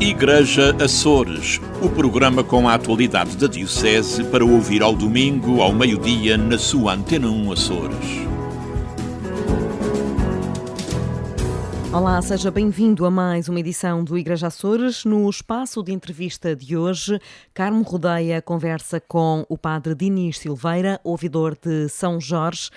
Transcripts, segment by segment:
Igreja Açores, o programa com a atualidade da Diocese para ouvir ao domingo, ao meio-dia, na sua Antena 1 Açores. Olá, seja bem-vindo a mais uma edição do Igreja Açores. No espaço de entrevista de hoje, Carmo Rodeia conversa com o padre Dinis Silveira, ouvidor de São Jorge,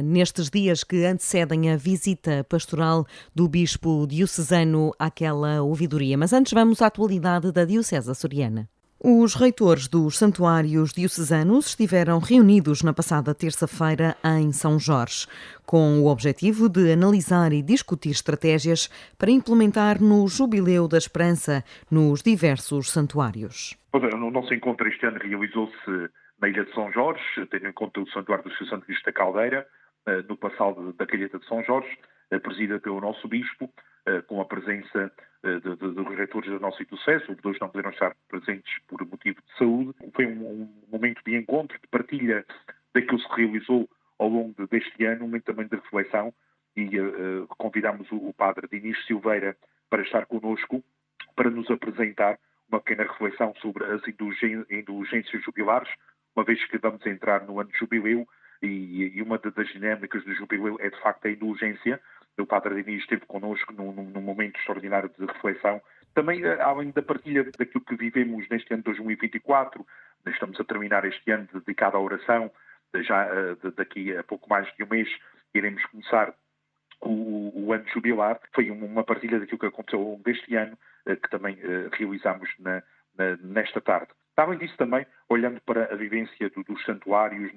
nestes dias que antecedem a visita pastoral do bispo diocesano àquela ouvidoria. Mas antes vamos à atualidade da Diocese açoriana. Os reitores dos santuários diocesanos estiveram reunidos na passada terça-feira em São Jorge, com o objetivo de analisar e discutir estratégias para implementar no Jubileu da Esperança nos diversos santuários. O nosso encontro este ano realizou-se na Ilha de São Jorge, tendo em conta o Santuário do Santo Cristo da Caldeira, no passado da Calheta de São Jorge, presidida pelo nosso bispo, com a presença dos reitores da nossa diocese. Os dois não puderam estar presentes por motivo de saúde. Foi um momento de encontro, de partilha daquilo que se realizou ao longo deste ano, um momento também de reflexão, e convidámos o padre Dinis Silveira para estar connosco, para nos apresentar uma pequena reflexão sobre as indulgências jubilares, uma vez que vamos entrar no ano de jubileu, e uma das dinâmicas do jubileu é de facto a indulgência. O padre Dinis esteve connosco num momento extraordinário de reflexão. Também, além da partilha daquilo que vivemos neste ano de 2024, estamos a terminar este ano dedicado à oração. Já daqui a pouco mais de um mês iremos começar o ano jubilar. Foi uma partilha daquilo que aconteceu ao longo deste ano, que também realizamos nesta tarde. Além disso também, olhando para a vivência dos santuários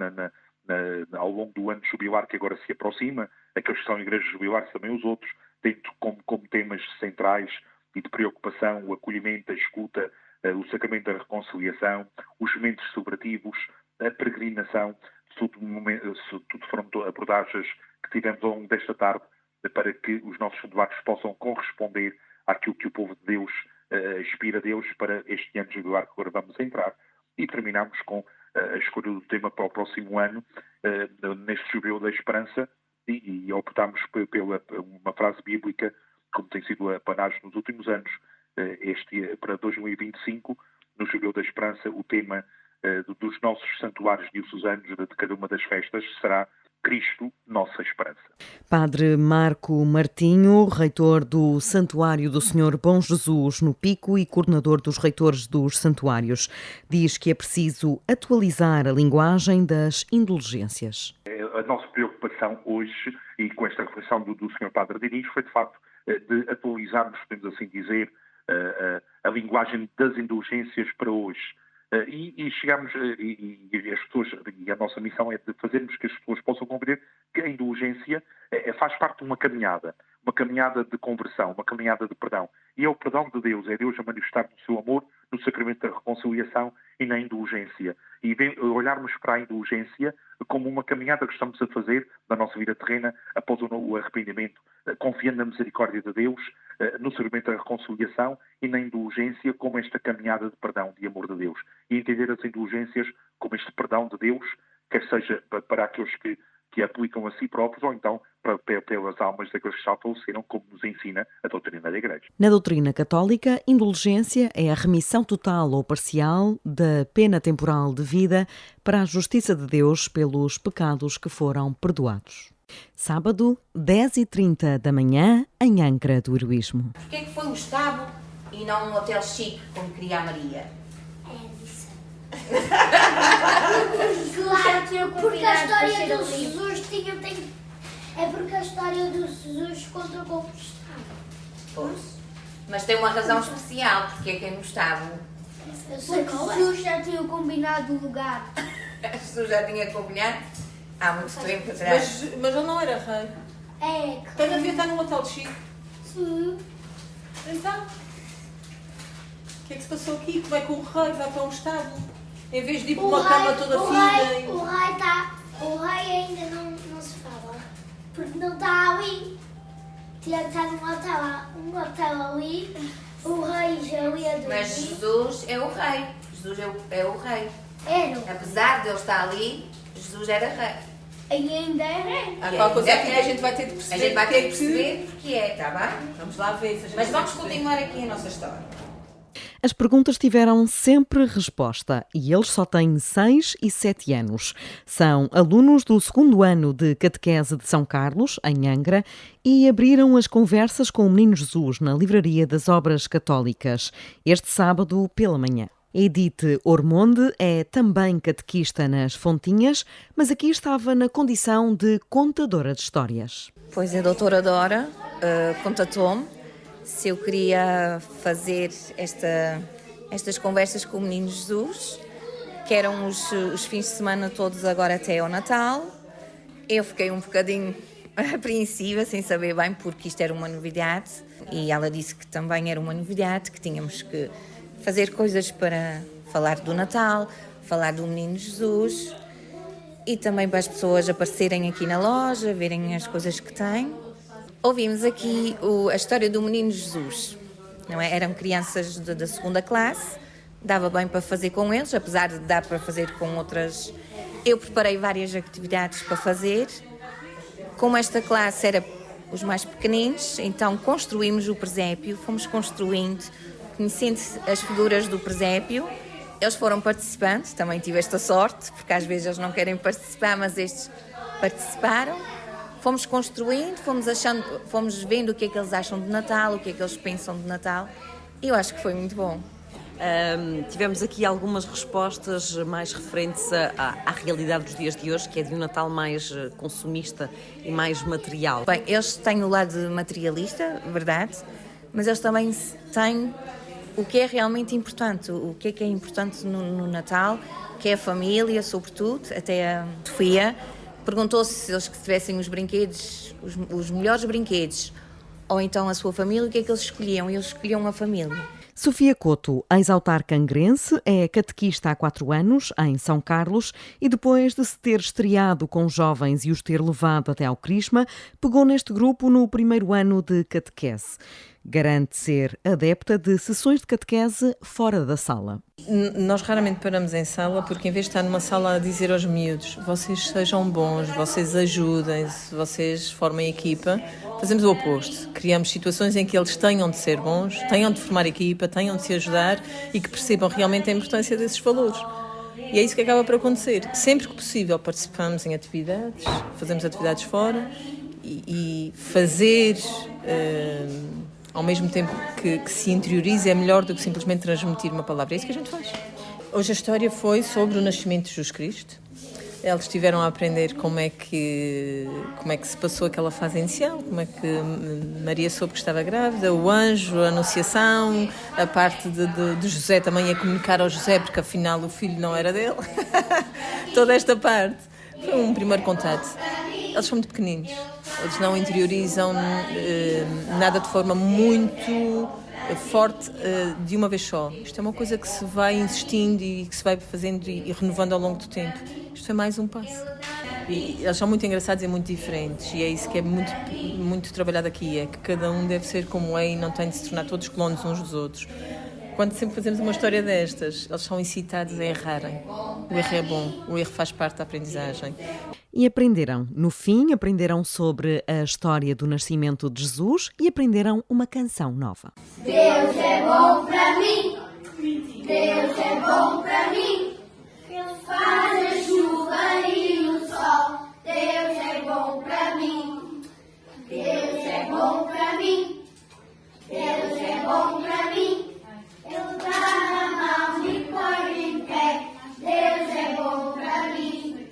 ao longo do ano jubilar que agora se aproxima, aqueles que são igrejas jubilares, também os outros, tendo como temas centrais e de preocupação o acolhimento, a escuta, o sacramento da reconciliação, os momentos celebrativos, a peregrinação. Tudo foram abordagens que tivemos ao longo desta tarde para que os nossos santuários possam corresponder àquilo que o povo de Deus aspira a Deus para este ano jubilar que agora vamos entrar. E terminamos com a escolha do tema para o próximo ano, neste Jubileu da Esperança, e optámos pela uma frase bíblica, como tem sido a panagem nos últimos anos, para 2025, no Jubileu da Esperança, o tema dos nossos santuários diocesanos de cada uma das festas será Cristo, nossa esperança. Padre Marco Martinho, reitor do Santuário do Senhor Bom Jesus no Pico e coordenador dos reitores dos santuários, diz que é preciso atualizar a linguagem das indulgências. A nossa preocupação hoje, e com esta reflexão do Sr. Padre Dinis, foi de facto de atualizarmos, podemos assim dizer, a linguagem das indulgências para hoje. E chegamos, e as pessoas, e a nossa missão é de fazermos que as pessoas possam compreender que a indulgência faz parte de uma caminhada de conversão, uma caminhada de perdão. E é o perdão de Deus, é Deus a manifestar o seu amor no sacramento da reconciliação e na indulgência. E olharmos para a indulgência como uma caminhada que estamos a fazer na nossa vida terrena após o arrependimento, confiando na misericórdia de Deus, no sacramento da reconciliação e na indulgência como esta caminhada de perdão, de amor de Deus. E entender as indulgências como este perdão de Deus, quer seja para aqueles que aplicam a si próprios ou então pelas almas daqueles que já faleceram, como nos ensina a doutrina da Igreja. Na doutrina católica, indulgência é a remissão total ou parcial da pena temporal de vida para a justiça de Deus pelos pecados que foram perdoados. Sábado, 10h30 da manhã, em Ancra do Heroísmo. Porquê é que foi um estábulo e não um hotel chique, como queria a Maria? Claro, porque a história do Jesus é porque a história do Jesus contra o estábulo. Pois. Mas tem uma razão especial, porque é que é no estábulo. Porque Jesus já tinha combinado o lugar. Jesus já tinha combinado há muito tempo atrás. Mas ele não era rei. É, Ele devia estar num hotel chique. sim. Então, o que é que se passou aqui? Como é que o rei vai para um estábulo? Em vez de ir para uma cama toda fina. O rei ainda não se fala. Porque não está ali. Tinha que estar num hotel ali. O rei já ali a dormir. Mas Jesus é o rei. Jesus é o rei. Era. Apesar de ele estar ali, Jesus era rei. E ainda é rei. Há qualquer coisa aqui que a gente vai ter de perceber. A gente vai ter de perceber porque é, está bem? Vamos lá ver. Mas vamos continuar aqui a nossa história. As perguntas tiveram sempre resposta e eles só têm 6 e 7 anos. São alunos do 2º ano de Catequese de São Carlos, em Angra, e abriram as conversas com o Menino Jesus na Livraria das Obras Católicas, este sábado pela manhã. Edith Ormonde é também catequista nas Fontinhas, mas aqui estava na condição de contadora de histórias. Pois a doutora Dora contatou-me se eu queria fazer estas conversas com o Menino Jesus, que eram os fins de semana todos agora até ao Natal. Eu fiquei um bocadinho apreensiva, sem saber bem, porque isto era uma novidade, e ela disse que também era uma novidade, que tínhamos que fazer coisas para falar do Natal, falar do Menino Jesus e também para as pessoas aparecerem aqui na loja, verem as coisas que têm. Ouvimos aqui a história do Menino Jesus, não é? Eram crianças da 2ª classe, dava bem para fazer com eles, apesar de dar para fazer com outras. Eu preparei várias atividades para fazer. Como esta classe era os mais pequeninos, então construímos o presépio, fomos construindo, conhecendo as figuras do presépio. Eles foram participantes, também tive esta sorte, porque às vezes eles não querem participar, mas estes participaram. Fomos construindo, fomos vendo o que é que eles acham de Natal, o que é que eles pensam de Natal, e eu acho que foi muito bom. Tivemos aqui algumas respostas mais referentes à realidade dos dias de hoje, que é de um Natal mais consumista e mais material. Bem, eles têm o lado materialista, verdade, mas eles também têm o que é realmente importante, o que é importante no Natal, que é a família, sobretudo. Até a Sofia perguntou-se se eles tivessem os brinquedos, os melhores brinquedos, ou então a sua família, o que é que eles escolhiam? E eles escolhiam a família. Sofia Couto, ex-autarca angrense, é catequista há 4 anos, em São Carlos, e depois de se ter estreado com jovens e os ter levado até ao Crisma, pegou neste grupo no 1º ano de catequese. Garante ser adepta de sessões de catequese fora da sala. Nós raramente paramos em sala, porque em vez de estar numa sala a dizer aos miúdos vocês sejam bons, vocês ajudem-se, vocês formem equipa, fazemos o oposto. Criamos situações em que eles tenham de ser bons, tenham de formar equipa, tenham de se ajudar e que percebam realmente a importância desses valores. E é isso que acaba por acontecer. Sempre que possível participamos em atividades, fazemos atividades fora e fazer... ao mesmo tempo que se interioriza, é melhor do que simplesmente transmitir uma palavra. É isso que a gente faz. Hoje a história foi sobre o nascimento de Jesus Cristo. Eles estiveram a aprender como é que se passou aquela fase inicial, como é que Maria soube que estava grávida, o anjo, a anunciação, a parte de José também a comunicar ao José, porque afinal o filho não era dele. Toda esta parte. Foi um primeiro contato. Eles são muito pequeninos. Eles não interiorizam nada de forma muito forte de uma vez só. Isto é uma coisa que se vai insistindo e que se vai fazendo e renovando ao longo do tempo. Isto foi mais um passo. E eles são muito engraçados e muito diferentes. E é isso que é muito, muito trabalhado aqui. É que cada um deve ser como é e não tem de se tornar todos clones uns dos outros. Quando sempre fazemos uma história destas, eles são incitados a errarem. O erro é bom, o erro faz parte da aprendizagem. E aprenderam. No fim, aprenderam sobre a história do nascimento de Jesus e aprenderam uma canção nova. Deus é bom para mim, Deus é bom para mim, Ele faz a chuva e o sol. Deus é bom para mim, Deus é bom para mim, Deus é bom para mim. Ele dá na mão e põe em pé. Deus é bom para mim.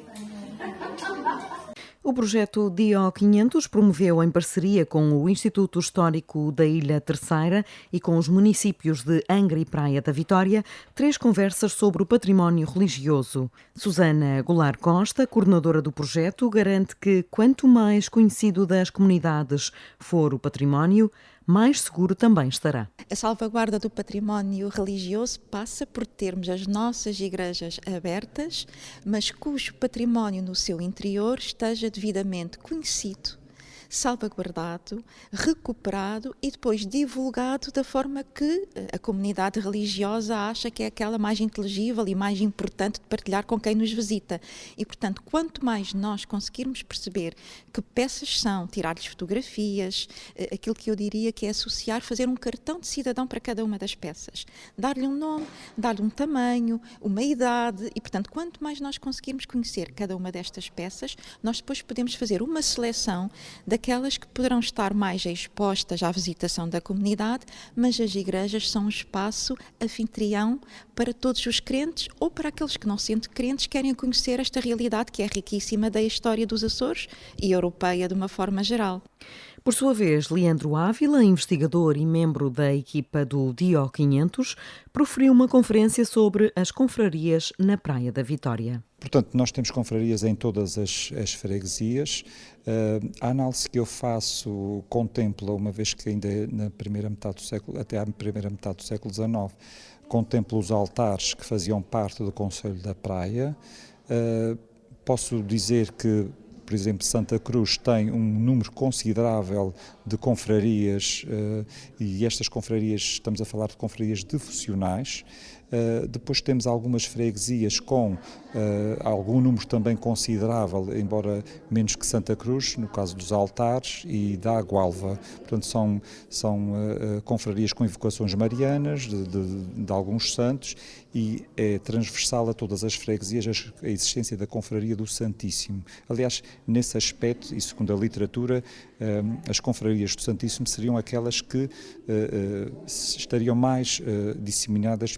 O projeto DIO 500 promoveu, em parceria com o Instituto Histórico da Ilha Terceira e com os municípios de Angra e Praia da Vitória, 3 conversas sobre o património religioso. Susana Goulart Costa, coordenadora do projeto, garante que quanto mais conhecido das comunidades for o património, mais seguro também estará. A salvaguarda do património religioso passa por termos as nossas igrejas abertas, mas cujo património no seu interior esteja devidamente conhecido, salvaguardado, recuperado e depois divulgado da forma que a comunidade religiosa acha que é aquela mais inteligível e mais importante de partilhar com quem nos visita. E, portanto, quanto mais nós conseguirmos perceber que peças são, tirar-lhes fotografias, aquilo que eu diria que é associar, fazer um cartão de cidadão para cada uma das peças, dar-lhe um nome, dar-lhe um tamanho, uma idade e, portanto, quanto mais nós conseguirmos conhecer cada uma destas peças, nós depois podemos fazer uma seleção daquelas que poderão estar mais expostas à visitação da comunidade, mas as igrejas são um espaço anfitrião para todos os crentes ou para aqueles que não sendo crentes querem conhecer esta realidade que é riquíssima da história dos Açores e europeia de uma forma geral. Por sua vez, Leandro Ávila, investigador e membro da equipa do DIO 500, proferiu uma conferência sobre as confrarias na Praia da Vitória. Portanto, nós temos confrarias em todas as freguesias. A análise que eu faço contempla, uma vez que ainda na primeira metade do século, até à primeira metade do século XIX, contempla os altares que faziam parte do Conselho da Praia. Posso dizer que, por exemplo, Santa Cruz tem um número considerável de confrarias e estas confrarias, estamos a falar de confrarias devocionais. Depois temos algumas freguesias com algum número também considerável, embora menos que Santa Cruz, no caso dos altares e da Agualva. Portanto, são confrarias com invocações marianas de alguns santos e é transversal a todas as freguesias a existência da confraria do Santíssimo. Aliás, nesse aspecto, e segundo a literatura, as confrarias do Santíssimo seriam aquelas que estariam mais disseminadas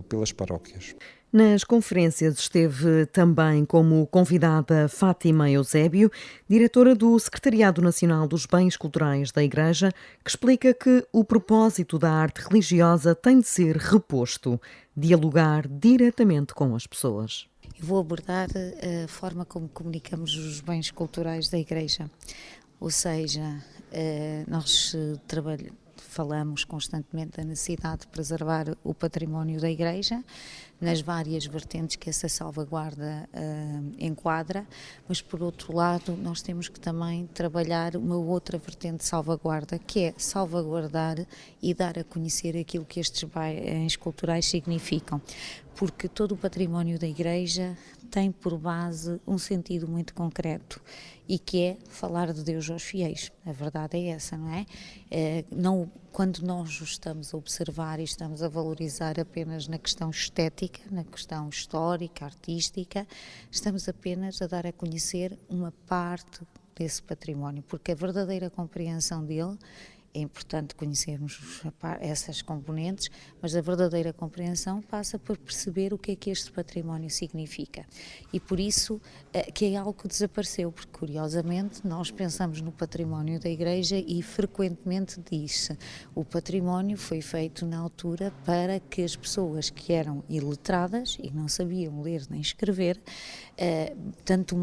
pelas paróquias. Nas conferências esteve também como convidada Fátima Eusébio, diretora do Secretariado Nacional dos Bens Culturais da Igreja, que explica que o propósito da arte religiosa tem de ser reposto, dialogar diretamente com as pessoas. Eu vou abordar a forma como comunicamos os bens culturais da Igreja, ou seja, nós falamos constantemente da necessidade de preservar o património da Igreja, nas várias vertentes que essa salvaguarda enquadra, mas por outro lado nós temos que também trabalhar uma outra vertente de salvaguarda, que é salvaguardar e dar a conhecer aquilo que estes bens culturais significam, porque todo o património da Igreja tem por base um sentido muito concreto e que é falar de Deus aos fiéis. A verdade é essa, não é? Quando nós o estamos a observar e estamos a valorizar apenas na questão estética, na questão histórica, artística, estamos apenas a dar a conhecer uma parte desse património, porque a verdadeira compreensão dele é importante conhecermos essas componentes, mas a verdadeira compreensão passa por perceber o que é que este património significa. E por isso que é algo que desapareceu, porque curiosamente nós pensamos no património da Igreja e frequentemente diz-se o património foi feito na altura para que as pessoas que eram iletradas e não sabiam ler nem escrever, tanto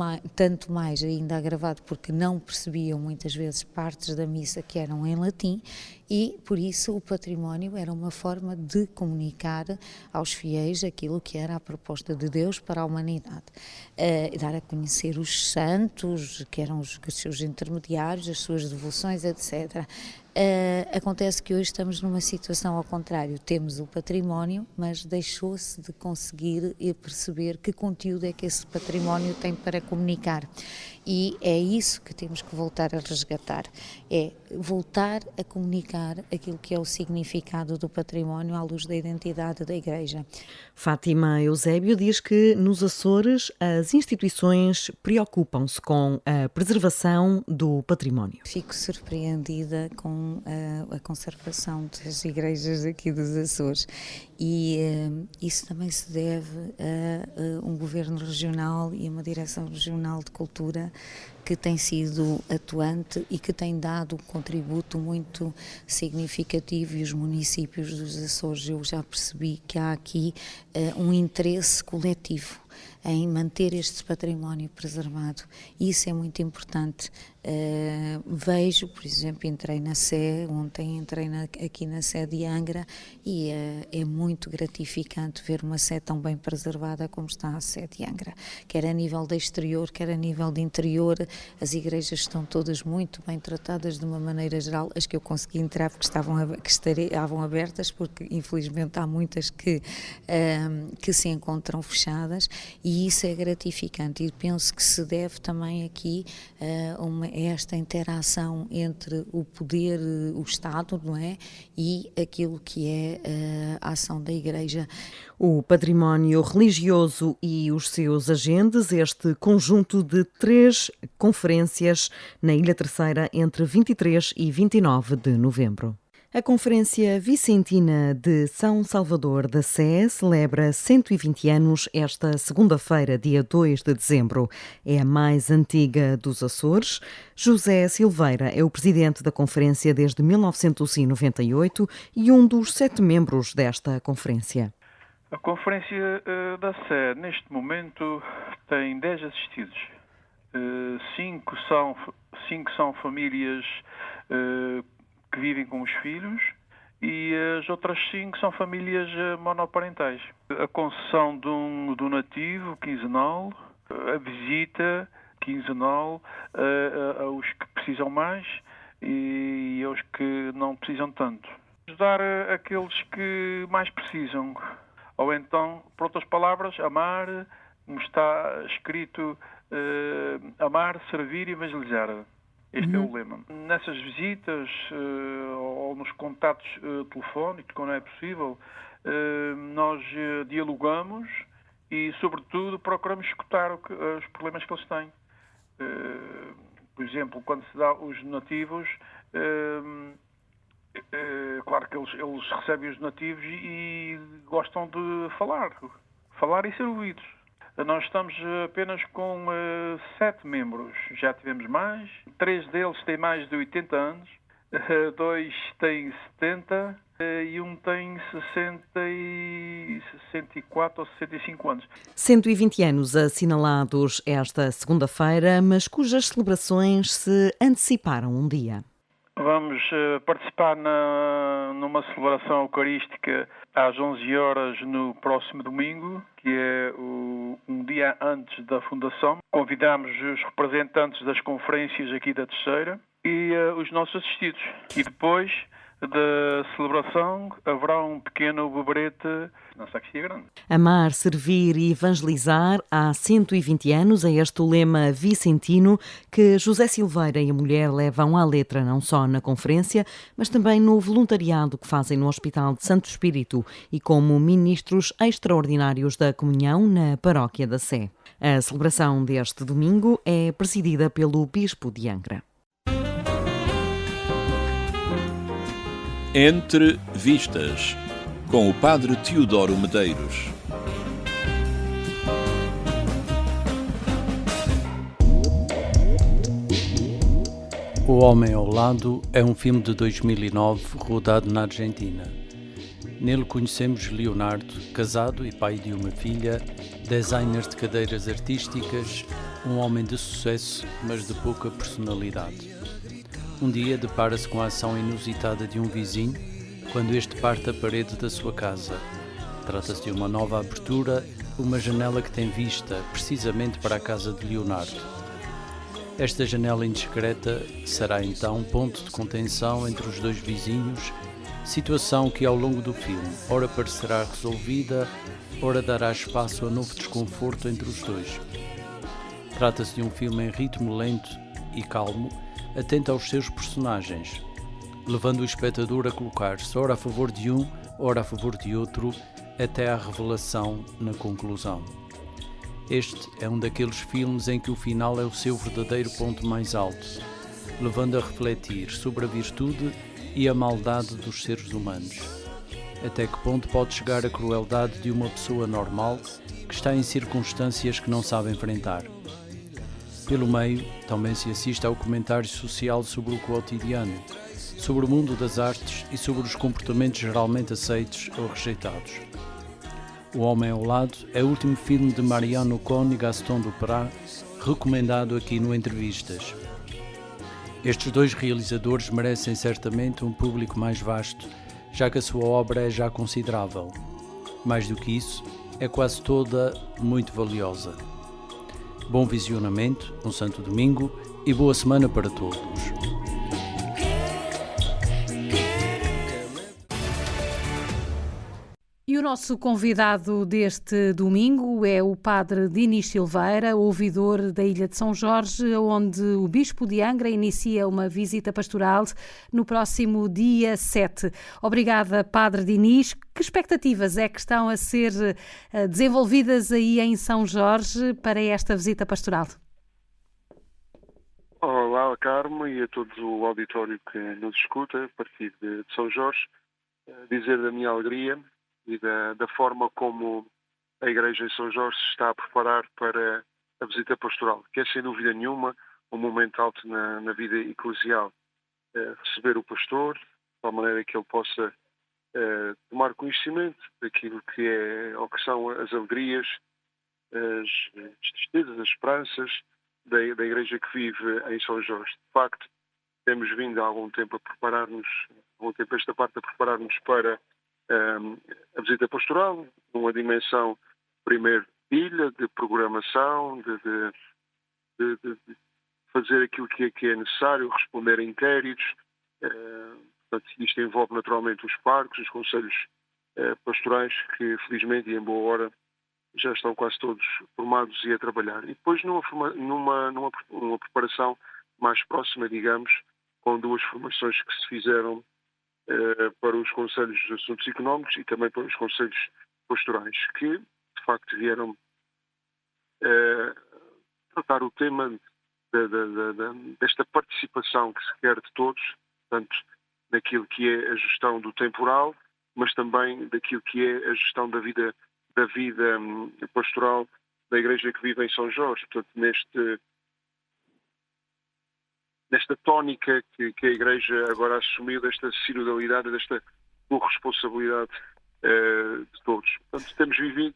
mais ainda agravado porque não percebiam muitas vezes partes da missa que eram em latim, e por isso o património era uma forma de comunicar aos fiéis aquilo que era a proposta de Deus para a humanidade, dar a conhecer os santos, que eram os seus intermediários, as suas devoções, etc. Acontece que hoje estamos numa situação ao contrário, temos o património, mas deixou-se de conseguir perceber que conteúdo é que esse património tem para comunicar, e é isso que temos que voltar a resgatar, é voltar a comunicar aquilo que é o significado do património à luz da identidade da Igreja. Fátima Eusébio diz que nos Açores as instituições preocupam-se com a preservação do património. Fico surpreendida com a conservação das igrejas aqui dos Açores e isso também se deve a um governo regional e uma direção regional de cultura que tem sido atuante e que tem dado um contributo muito significativo, e os municípios dos Açores, eu já percebi que há aqui um interesse coletivo em manter este património preservado. Isso é muito importante. Vejo, por exemplo, entrei na Sé, ontem entrei aqui na Sé de Angra, e é muito gratificante ver uma Sé tão bem preservada como está a Sé de Angra, quer a nível de exterior, quer a nível de interior. As igrejas estão todas muito bem tratadas de uma maneira geral, as que eu consegui entrar porque estavam abertas, porque infelizmente há muitas que se encontram fechadas, e isso é gratificante, e penso que se deve também aqui esta interação entre o poder, o Estado, não é? E aquilo que é a ação da Igreja. O património religioso e os seus agentes, este conjunto de 3 conferências na Ilha Terceira entre 23 e 29 de novembro. A Conferência Vicentina de São Salvador da Sé celebra 120 anos esta segunda-feira, dia 2 de dezembro. É a mais antiga dos Açores. José Silveira é o presidente da conferência desde 1998 e um dos 7 membros desta conferência. A Conferência da Sé, neste momento, tem 10 assistidos. 5 são famílias que vivem com os filhos, e as outras 5 são famílias monoparentais. A concessão de um donativo quinzenal, a visita quinzenal aos que precisam mais e aos que não precisam tanto. Ajudar aqueles que mais precisam. Ou então, por outras palavras, amar, como está escrito, amar, servir e evangelizar. Este é o lema. Nessas visitas ou nos contatos telefónicos, quando é possível, nós dialogamos e, sobretudo, procuramos escutar os problemas que eles têm. Por exemplo, quando se dá os donativos, claro que eles recebem os donativos e gostam de falar e ser ouvidos. Nós estamos apenas com 7 membros, já tivemos mais. 3 deles têm mais de 80 anos, 2 têm 70 e um tem 64 ou 65 anos. 120 anos assinalados esta segunda-feira, mas cujas celebrações se anteciparam um dia. Vamos participar numa celebração eucarística às 11 horas no próximo domingo, que é um dia antes da fundação. Convidamos os representantes das conferências aqui da Terceira e os nossos assistidos. E depois da celebração haverá um pequeno beberete na Sacristia Grande. Amar, servir e evangelizar há 120 anos, é este o lema vicentino que José Silveira e a mulher levam à letra não só na conferência, mas também no voluntariado que fazem no Hospital de Santo Espírito e como ministros extraordinários da comunhão na paróquia da Sé. A celebração deste domingo é presidida pelo Bispo de Angra. Entre Vistas, com o Padre Teodoro Medeiros. O Homem ao Lado é um filme de 2009 rodado na Argentina. Nele conhecemos Leonardo, casado e pai de uma filha, designer de cadeiras artísticas, um homem de sucesso, mas de pouca personalidade. Um dia depara-se com a ação inusitada de um vizinho quando este parte a parede da sua casa. Trata-se de uma nova abertura, uma janela que tem vista precisamente para a casa de Leonardo. Esta janela indiscreta será então ponto de contenção entre os dois vizinhos, situação que ao longo do filme ora parecerá resolvida, ora dará espaço a novo desconforto entre os dois. Trata-se de um filme em ritmo lento e calmo, atento aos seus personagens, levando o espectador a colocar-se ora a favor de um, ora a favor de outro, até à revelação na conclusão. Este é um daqueles filmes em que o final é o seu verdadeiro ponto mais alto, levando a refletir sobre a virtude e a maldade dos seres humanos. Até que ponto pode chegar a crueldade de uma pessoa normal que está em circunstâncias que não sabe enfrentar. Pelo meio, também se assiste ao comentário social sobre o cotidiano, sobre o mundo das artes e sobre os comportamentos geralmente aceitos ou rejeitados. O Homem ao Lado é o último filme de Mariano Cohn e Gaston Duprat, recomendado aqui no Entrevistas. Estes dois realizadores merecem certamente um público mais vasto, já que a sua obra é já considerável. Mais do que isso, é quase toda muito valiosa. Bom visionamento, um santo domingo e boa semana para todos. E o nosso convidado deste domingo é o padre Dinis Silveira, ouvidor da Ilha de São Jorge, onde o Bispo de Angra inicia uma visita pastoral no próximo dia 7. Obrigada, padre Dinis. Que expectativas é que estão a ser desenvolvidas aí em São Jorge para esta visita pastoral? Olá, Carmo, e a todo o auditório que nos escuta a partir de São Jorge. Dizer da minha alegria e da forma como a Igreja em São Jorge se está a preparar para a visita pastoral, que é sem dúvida nenhuma um momento alto na vida eclesial. Receber o pastor, de tal maneira que ele possa tomar conhecimento daquilo que é ou que são as alegrias, as tristezas, as esperanças da Igreja que vive em São Jorge. De facto, temos vindo há algum tempo a preparar-nos, esta parte a preparar-nos para a visita pastoral, numa dimensão, primeiro, de ilha, de programação, de fazer aquilo que é necessário, responder a inquéritos. Portanto, isto envolve naturalmente os parques, os conselhos pastorais, que felizmente e em boa hora já estão quase todos formados e a trabalhar. E depois numa preparação mais próxima, digamos, com duas formações que se fizeram para os Conselhos de Assuntos Económicos e também para os Conselhos Pastorais, que, de facto, vieram tratar o tema desta participação que se quer de todos, tanto naquilo que é a gestão do temporal, mas também daquilo que é a gestão da vida pastoral da Igreja que vive em São Jorge. Portanto, nesta tónica que a Igreja agora assumiu, desta sinodalidade, desta corresponsabilidade de todos. Portanto, temos vivido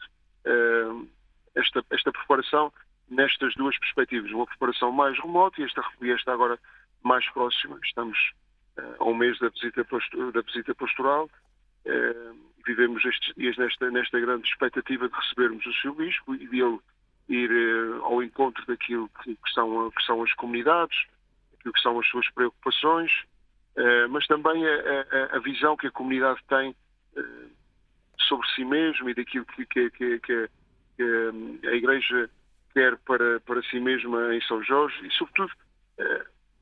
esta preparação nestas duas perspectivas. Uma preparação mais remota e esta agora mais próxima. Estamos a um mês da visita pastoral. Vivemos estes dias nesta grande expectativa de recebermos o Sr. Bispo e de ele ir ao encontro daquilo que são as comunidades, que são as suas preocupações, mas também a visão que a comunidade tem sobre si mesma e daquilo que a Igreja quer para si mesma em São Jorge e, sobretudo,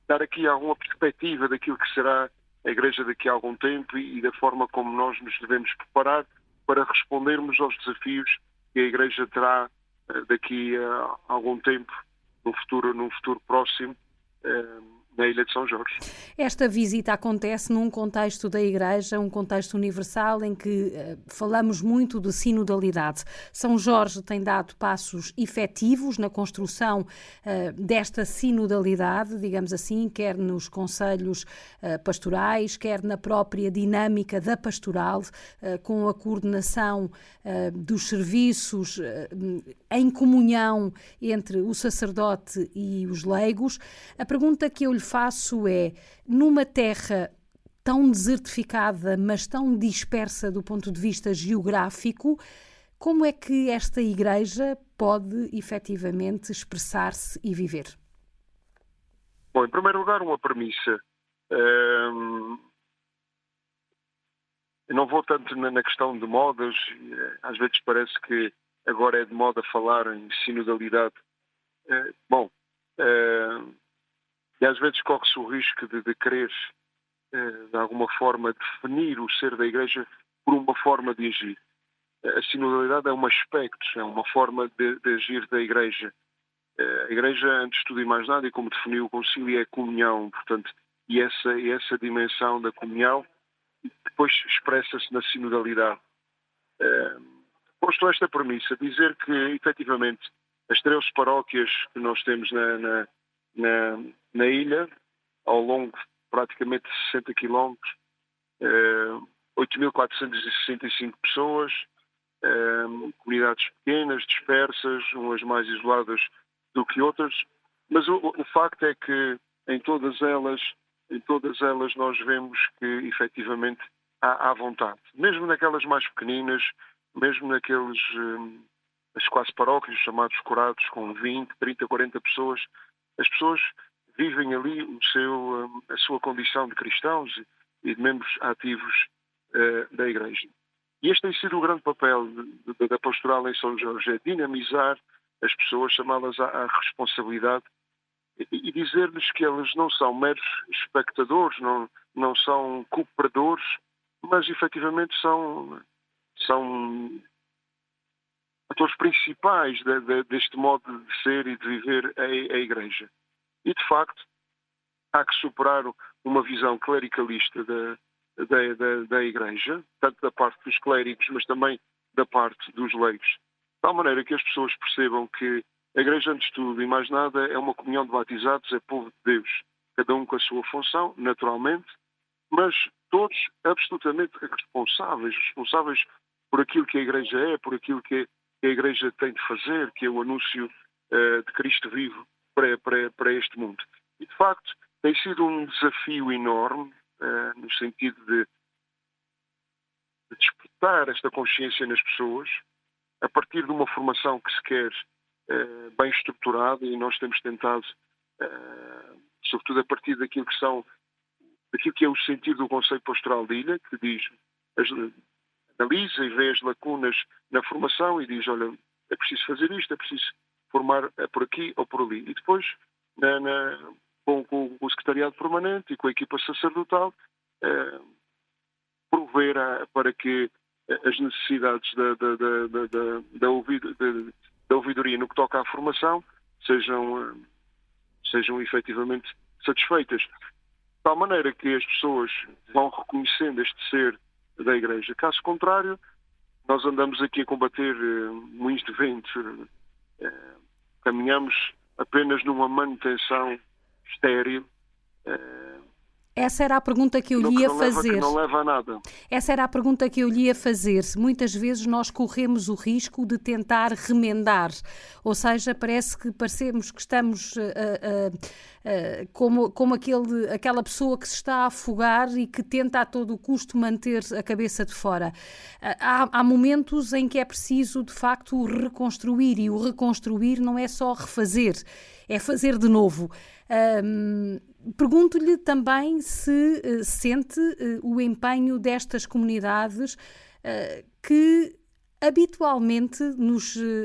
dar aqui alguma perspectiva daquilo que será a Igreja daqui a algum tempo e da forma como nós nos devemos preparar para respondermos aos desafios que a Igreja terá daqui a algum tempo, num futuro próximo, na Ilha de São Jorge. Esta visita acontece num contexto da Igreja, um contexto universal em que falamos muito de sinodalidade. São Jorge tem dado passos efetivos na construção desta sinodalidade, digamos assim, quer nos conselhos pastorais, quer na própria dinâmica da pastoral, com a coordenação dos serviços em comunhão entre o sacerdote e os leigos. A pergunta que eu lhe faço é, numa terra tão desertificada, mas tão dispersa do ponto de vista geográfico, como é que esta Igreja pode efetivamente expressar-se e viver? Bom, em primeiro lugar, uma premissa. Eu não vou tanto na questão de modas, às vezes parece que agora é de moda falar em sinodalidade. E às vezes corre-se o risco de querer, de alguma forma, definir o ser da Igreja por uma forma de agir. A sinodalidade é um aspecto, é uma forma de agir da Igreja. A Igreja, antes de tudo e mais nada, e como definiu o Concílio, é a comunhão, portanto, e essa dimensão da comunhão depois expressa-se na sinodalidade. Posto esta premissa, dizer que, efetivamente, as 13 paróquias que nós temos na ilha, ao longo de praticamente 60 quilómetros, 8.465 pessoas, comunidades pequenas, dispersas, umas mais isoladas do que outras, mas o facto é que em todas elas nós vemos que efetivamente há vontade. Mesmo naquelas mais pequeninas, mesmo naqueles as quase paróquias, chamados corados, com 20, 30, 40 pessoas, as pessoas vivem ali a sua condição de cristãos e de membros ativos da Igreja. E este tem sido o grande papel da pastoral em São Jorge, é dinamizar as pessoas, chamá-las à responsabilidade e dizer-lhes que elas não são meros espectadores, não são cooperadores, mas efetivamente são atores principais deste modo de ser e de viver a Igreja. E, de facto, há que superar uma visão clericalista da Igreja, tanto da parte dos clérigos, mas também da parte dos leigos, de tal maneira que as pessoas percebam que a Igreja, antes de tudo e mais nada, é uma comunhão de batizados, é povo de Deus, cada um com a sua função, naturalmente, mas todos absolutamente responsáveis por aquilo que a Igreja é, por aquilo que a Igreja tem de fazer, que é o anúncio de Cristo vivo para este mundo. E, de facto, tem sido um desafio enorme, no sentido de despertar esta consciência nas pessoas, a partir de uma formação que se quer bem estruturada, e nós temos tentado, sobretudo a partir daquilo que é o sentido do Conselho Pastoral de Ilha, que diz, analisa e vê as lacunas na formação e diz, olha, é preciso fazer isto, é preciso formar por aqui ou por ali. E depois, com o Secretariado Permanente e com a equipa sacerdotal, prover para que as necessidades da ouvidoria no que toca à formação sejam efetivamente satisfeitas. De tal maneira que as pessoas vão reconhecendo este ser da Igreja. Caso contrário, nós andamos aqui a combater moinhos de vento, caminhamos apenas numa manutenção estéril. Essa era a pergunta que eu lhe ia fazer. Que não leva a nada. Essa era a pergunta que eu lhe ia fazer. Muitas vezes nós corremos o risco de tentar remendar, ou seja, parecemos que estamos como aquela pessoa que se está a afogar e que tenta a todo o custo manter a cabeça de fora. Há momentos em que é preciso, de facto, o reconstruir, e o reconstruir não é só refazer, é fazer de novo. Pergunto-lhe também se sente o empenho destas comunidades que habitualmente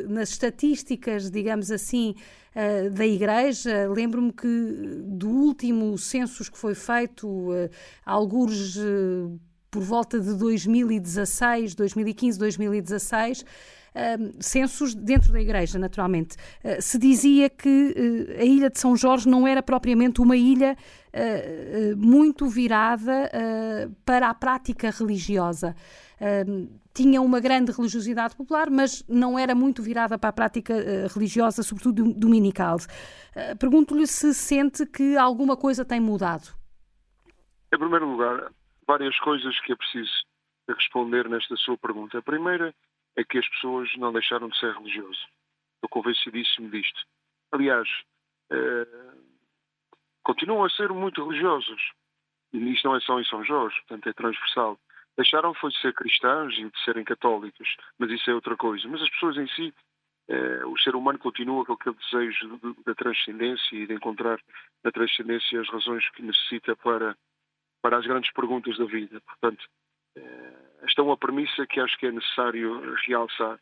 nas estatísticas, digamos assim, da Igreja, lembro-me que do último censo que foi feito, algures por volta de 2016, 2015, 2016, censos dentro da Igreja, naturalmente. Se dizia que a Ilha de São Jorge não era propriamente uma ilha muito virada para a prática religiosa. Tinha uma grande religiosidade popular, mas não era muito virada para a prática religiosa, sobretudo dominical. Pergunto-lhe se sente que alguma coisa tem mudado. Em primeiro lugar, várias coisas que é preciso responder nesta sua pergunta. A primeira é que as pessoas não deixaram de ser religiosas. Estou convencidíssimo disto. Aliás, continuam a ser muito religiosos. E isto não é só em São Jorge, portanto é transversal. Deixaram foi de ser cristãs e de serem católicas, mas isso é outra coisa. Mas as pessoas em si, o ser humano continua com aquele desejo da transcendência e de encontrar na transcendência as razões que necessita para as grandes perguntas da vida. Portanto, esta é uma premissa que acho que é necessário realçar.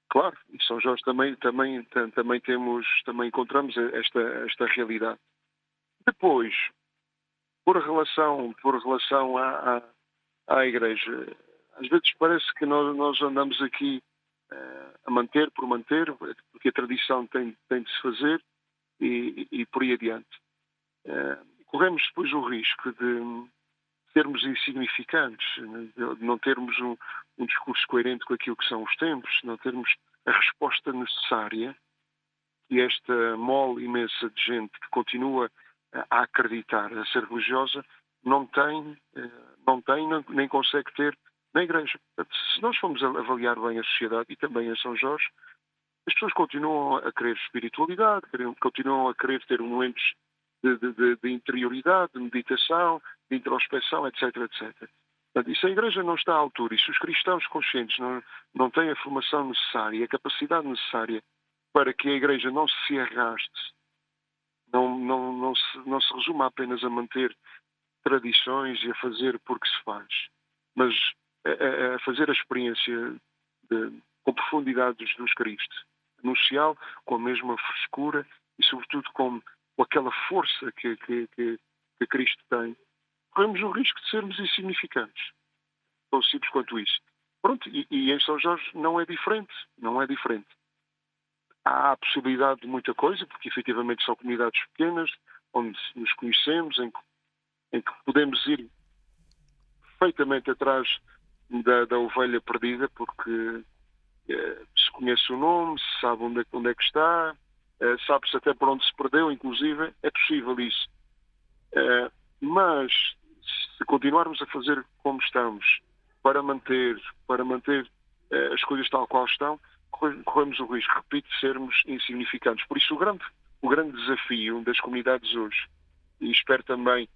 Claro, em São Jorge também encontramos esta realidade. Depois, por relação à Igreja, às vezes parece que nós andamos aqui a manter por manter, porque a tradição tem de se fazer e por aí adiante. Corremos depois o risco de sermos insignificantes, de não termos um discurso coerente com aquilo que são os tempos, não termos a resposta necessária que esta mole imensa de gente que continua a acreditar, a ser religiosa, não tem nem consegue ter na Igreja. Portanto, se nós formos avaliar bem a sociedade e também a São Jorge, as pessoas continuam a querer espiritualidade, continuam a querer ter momentos de interioridade, de meditação, de introspecção, etc, etc. Portanto, e se a Igreja não está à altura, e se os cristãos conscientes não têm a formação necessária, a capacidade necessária para que a Igreja não se arraste, não se resuma apenas a manter tradições e a fazer porque se faz, mas a fazer a experiência com profundidade dos Cristo, anunciá-lo com a mesma frescura e, sobretudo, com aquela força que Cristo tem, corremos o risco de sermos insignificantes. Tão simples quanto isso. Pronto, e em São Jorge não é diferente. Há a possibilidade de muita coisa, porque efetivamente são comunidades pequenas, onde nos conhecemos, em que podemos ir perfeitamente atrás da ovelha perdida, porque se conhece o nome, se sabe onde é que está, sabe-se até por onde se perdeu, inclusive, é possível isso. Mas, se continuarmos a fazer como estamos, para manter as coisas tal qual estão, corremos o risco, repito, de sermos insignificantes. Por isso, o grande desafio das comunidades hoje, e espero também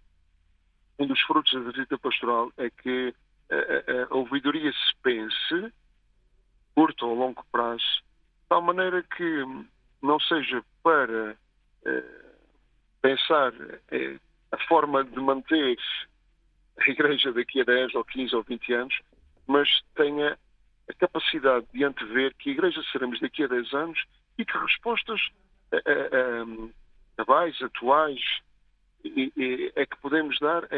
um dos frutos da visita pastoral, é que a ouvidoria se pense, curto ou longo prazo, de tal maneira que não seja para pensar a forma de manter a Igreja daqui a 10 ou 15 ou 20 anos, mas tenha a capacidade de antever que a Igreja seremos daqui a 10 anos e que respostas cabais, atuais, é que podemos dar a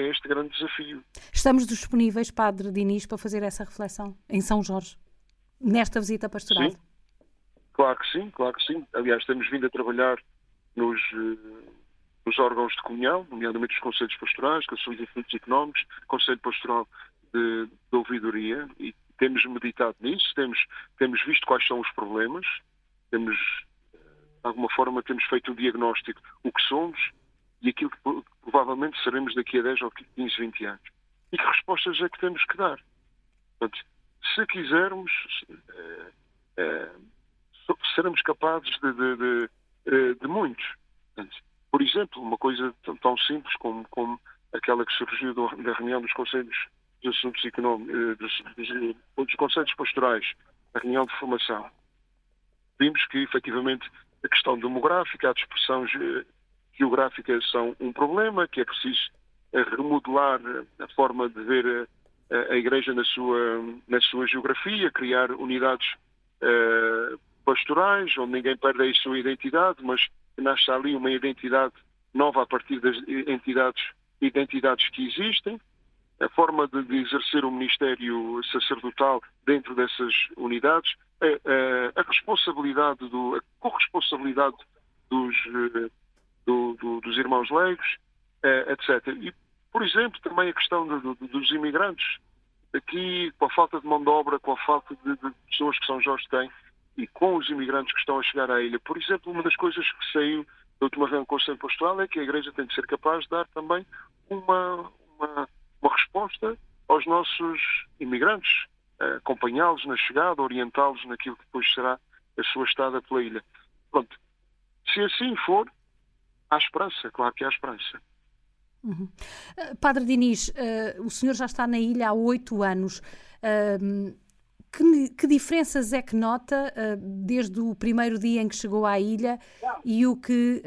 este grande desafio. Estamos disponíveis, Padre Dinis, para fazer essa reflexão em São Jorge, nesta visita pastoral? Sim, claro que sim. Aliás, temos vindo a trabalhar nos órgãos de comunhão, nomeadamente os conselhos pastorais, conselhos de frutos económicos, conselho pastoral de ouvidoria, e temos meditado nisso, temos visto quais são os problemas, de alguma forma temos feito um diagnóstico, o que somos e aquilo que provavelmente seremos daqui a 10 ou 15, 20 anos. E que respostas é que temos que dar? Portanto, se quisermos, seremos capazes de muitos. Portanto, por exemplo, uma coisa tão simples como aquela que surgiu da reunião dos Conselhos de Assuntos Económicos, dos Conselhos Pastorais, a reunião de formação. Vimos que, efetivamente, a questão demográfica, a dispersão geográfica são um problema, que é preciso remodelar a forma de ver a Igreja na sua geografia, criar unidades pastorais, onde ninguém perde a sua identidade, mas nasce ali uma identidade nova a partir das identidades que existem, a forma de exercer o ministério sacerdotal dentro dessas unidades, a responsabilidade, a corresponsabilidade dos irmãos leigos, etc. E, por exemplo, também a questão dos imigrantes. Aqui, com a falta de mão de obra, com a falta de pessoas que São Jorge tem, e com os imigrantes que estão a chegar à ilha. Por exemplo, uma das coisas que saiu da última reunião do Conselho Pastoral é que a Igreja tem de ser capaz de dar também uma resposta aos nossos imigrantes, acompanhá-los na chegada, orientá-los naquilo que depois será a sua estada pela ilha. Pronto. Se assim for, há esperança, claro que há esperança. Uhum. Padre Dinis, o senhor já está na ilha há 8 anos. Que diferenças é que nota desde o primeiro dia em que chegou à ilha e o que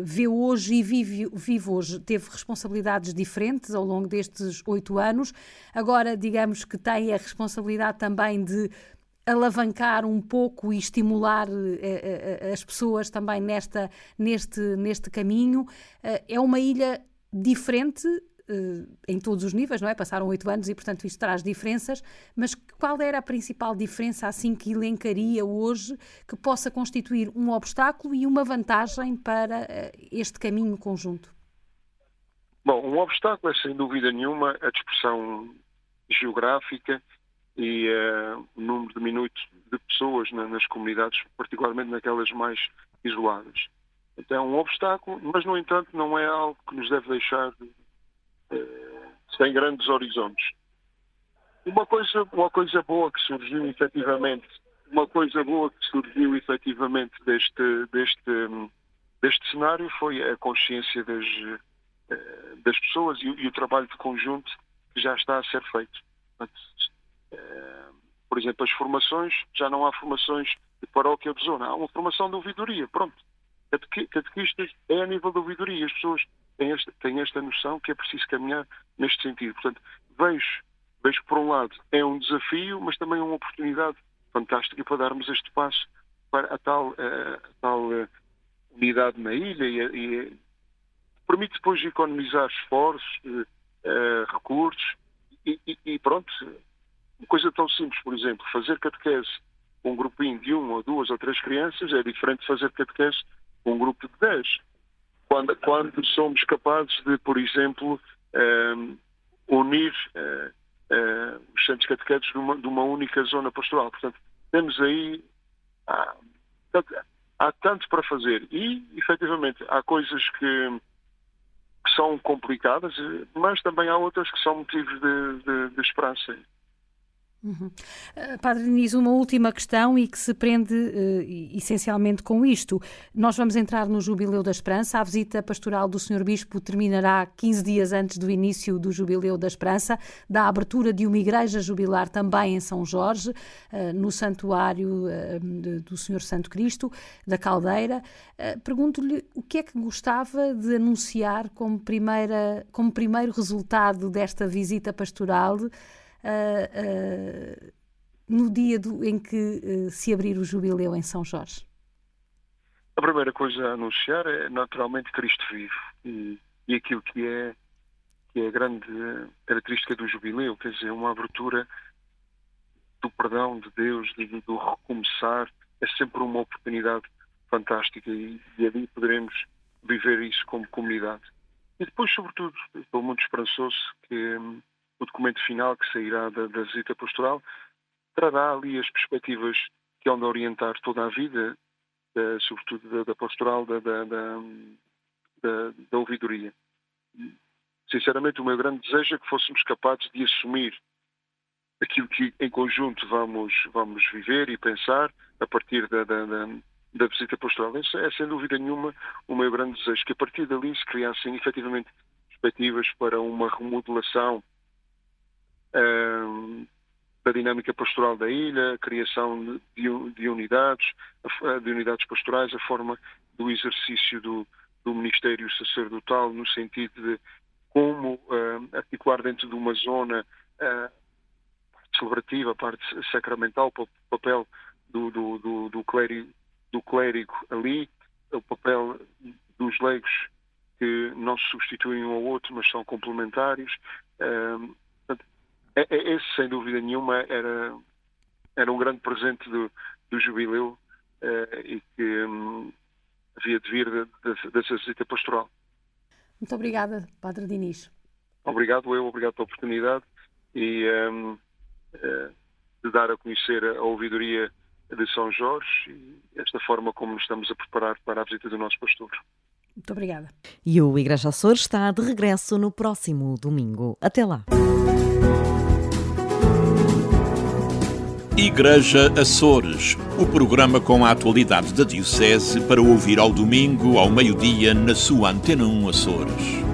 vê hoje e vive hoje? Teve responsabilidades diferentes ao longo destes 8 anos. Agora, digamos que tem a responsabilidade também de alavancar um pouco e estimular as pessoas também neste caminho. É uma ilha diferente em todos os níveis, não é? Passaram 8 anos e, portanto, isto traz diferenças, mas qual era a principal diferença, assim, que elencaria hoje, que possa constituir um obstáculo e uma vantagem para este caminho conjunto? Bom, um obstáculo é, sem dúvida nenhuma, a dispersão geográfica e o número diminuto de pessoas nas comunidades, particularmente naquelas mais isoladas. Então é um obstáculo, mas, no entanto, não é algo que nos deve deixar sem grandes horizontes. Uma coisa boa que surgiu efetivamente, deste cenário foi a consciência das pessoas e o trabalho de conjunto que já está a ser feito. Por exemplo, as formações, já não há formações de paróquia ou de zona, há uma formação de ouvidoria, pronto. Catequistas é a nível de ouvidoria, as pessoas têm esta noção que é preciso caminhar neste sentido. Portanto, vejo que por um lado é um desafio, mas também uma oportunidade fantástica para darmos este passo para a tal unidade na ilha e permite depois economizar esforços, recursos e pronto. Uma coisa tão simples, por exemplo, fazer catequese com um grupinho de 1 ou 2 ou 3 crianças é diferente de fazer catequese com um grupo de 10. Quando somos capazes de, por exemplo, unir os centros catequeses de uma única zona pastoral. Portanto, temos aí... Há tanto para fazer e, efetivamente, há coisas que são complicadas, mas também há outras que são motivos de esperança. Padre Diniz, uma última questão e que se prende essencialmente com isto. Nós vamos entrar no Jubileu da Esperança. A visita pastoral do Sr. Bispo terminará 15 dias antes do início do Jubileu da Esperança, da abertura de uma igreja jubilar também em São Jorge, no santuário do Senhor Santo Cristo, da Caldeira. Pergunto-lhe o que é que gostava de anunciar como primeiro resultado desta visita pastoral no dia em que se abrir o Jubileu em São Jorge? A primeira coisa a anunciar é naturalmente Cristo vivo e aquilo que é a grande característica do Jubileu, quer dizer, uma abertura do perdão de Deus, do recomeçar, é sempre uma oportunidade fantástica e ali poderemos viver isso como comunidade. E depois, sobretudo, estou muito esperançoso que o documento final que sairá da visita pastoral trará ali as perspectivas que hão de orientar toda a vida, sobretudo da pastoral, da ouvidoria. Sinceramente, o meu grande desejo é que fôssemos capazes de assumir aquilo que em conjunto vamos viver e pensar a partir da visita pastoral. Isso é, sem dúvida nenhuma, o meu grande desejo, que a partir dali se criassem efetivamente perspectivas para uma remodelação da dinâmica pastoral da ilha, a criação de unidades pastorais, a forma do exercício do ministério sacerdotal, no sentido de como articular dentro de uma zona celebrativa, a parte sacramental, o papel do clérigo ali, o papel dos leigos que não se substituem um ao outro, mas são complementares. Esse, sem dúvida nenhuma, era um grande presente do Jubileu e que havia de vir dessa visita pastoral. Muito obrigada, Padre Diniz. Obrigado pela oportunidade e de dar a conhecer a ouvidoria de São Jorge e esta forma como nos estamos a preparar para a visita do nosso pastor. Muito obrigada. E o Igreja Açores está de regresso no próximo domingo. Até lá. Igreja Açores, o programa com a atualidade da Diocese para ouvir ao domingo, ao meio-dia, na sua Antena 1 Açores.